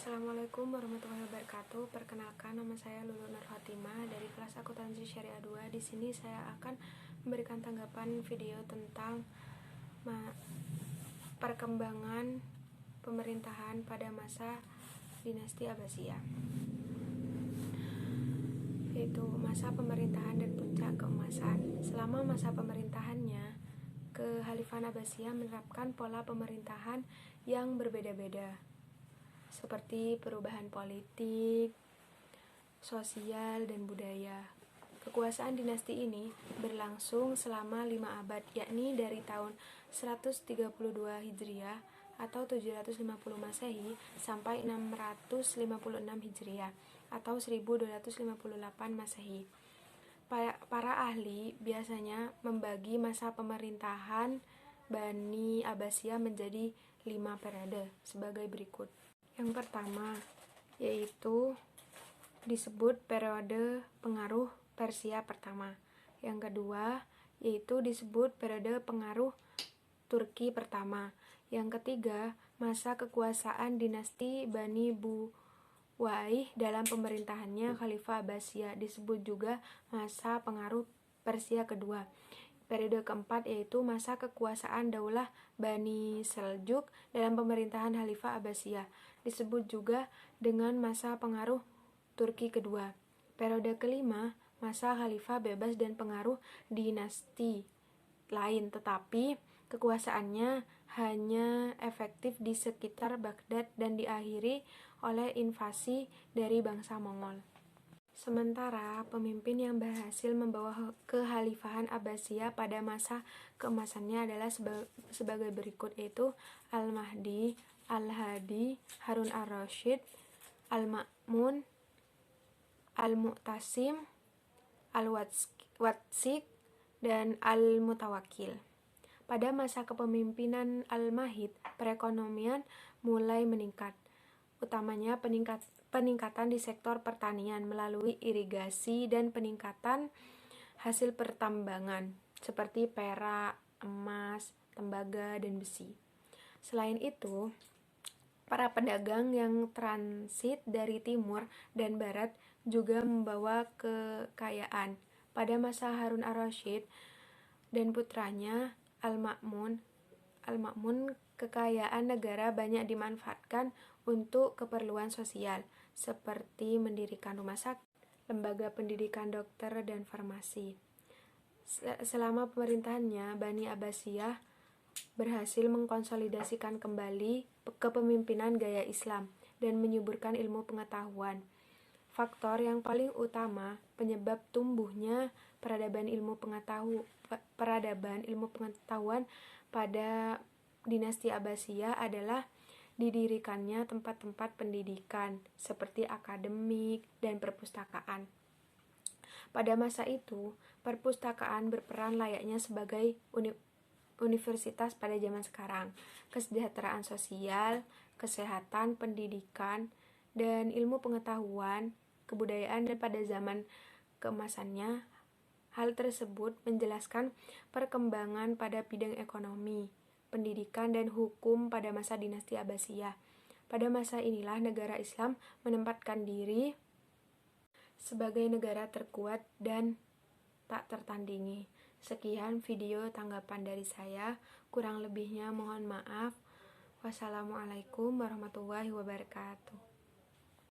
Assalamualaikum warahmatullahi wabarakatuh. Perkenalkan, nama saya Lulu Nur Fatimah dari kelas Akuntansi Syariah 2. Di sini saya akan memberikan tanggapan video tentang perkembangan pemerintahan pada masa dinasti Abbasiyah, yaitu masa pemerintahan dan puncak keemasan. Selama masa pemerintahannya, Kekhalifahan Abbasiyah menerapkan pola pemerintahan yang berbeda-beda, seperti perubahan politik, sosial, dan budaya. Kekuasaan dinasti ini berlangsung selama 5 abad, yakni dari tahun 132 Hijriah atau 750 Masehi sampai 656 Hijriah atau 1258 Masehi. Para ahli biasanya membagi masa pemerintahan Bani Abbasiyah menjadi 5 periode sebagai berikut. Yang pertama yaitu disebut periode pengaruh Persia pertama. Yang kedua yaitu disebut periode pengaruh Turki pertama. Yang ketiga, masa kekuasaan dinasti Bani Buwaih dalam pemerintahannya Khalifah Abbasiyah, disebut juga masa pengaruh Persia kedua. Periode keempat yaitu masa kekuasaan Daulah Bani Seljuk dalam pemerintahan Khalifah Abbasiyah, disebut juga dengan masa pengaruh Turki kedua. Periode kelima, masa Khalifah bebas dan pengaruh dinasti lain, tetapi kekuasaannya hanya efektif di sekitar Baghdad dan diakhiri oleh invasi dari bangsa Mongol. Sementara pemimpin yang berhasil membawa kekhalifahan Abbasiyah pada masa keemasannya adalah sebagai berikut, yaitu Al-Mahdi, Al-Hadi, Harun ar-Rasyid, Al-Ma'mun, Al-Mu'tasim, Al-Watsik, dan Al-Mutawakkil. Pada masa kepemimpinan Al-Mahid, perekonomian mulai meningkat, utamanya peningkatan di sektor pertanian melalui irigasi dan peningkatan hasil pertambangan seperti perak, emas, tembaga, dan besi. Selain itu, para pedagang yang transit dari timur dan barat juga membawa kekayaan. Pada masa Harun ar-Rasyid dan putranya Al-Ma'mun, kekayaan negara banyak dimanfaatkan untuk keperluan sosial, seperti mendirikan rumah sakit, lembaga pendidikan dokter, dan farmasi. Selama pemerintahannya, Bani Abbasiyah berhasil mengkonsolidasikan kembali kepemimpinan gaya Islam dan menyuburkan ilmu pengetahuan. Faktor yang paling utama penyebab tumbuhnya peradaban ilmu pengetahuan pada dinasti Abbasiyah adalah didirikannya tempat-tempat pendidikan seperti akademik dan perpustakaan. Pada masa itu, perpustakaan berperan layaknya sebagai universitas pada zaman sekarang. Kesejahteraan sosial, kesehatan, pendidikan, dan ilmu pengetahuan, kebudayaan, dan pada zaman keemasannya, hal tersebut menjelaskan perkembangan pada bidang ekonomi, pendidikan, dan hukum pada masa dinasti Abbasiyah. Pada masa inilah negara Islam menempatkan diri sebagai negara terkuat dan tak tertandingi. Sekian video tanggapan dari saya, kurang lebihnya mohon maaf. Wassalamualaikum warahmatullahi wabarakatuh.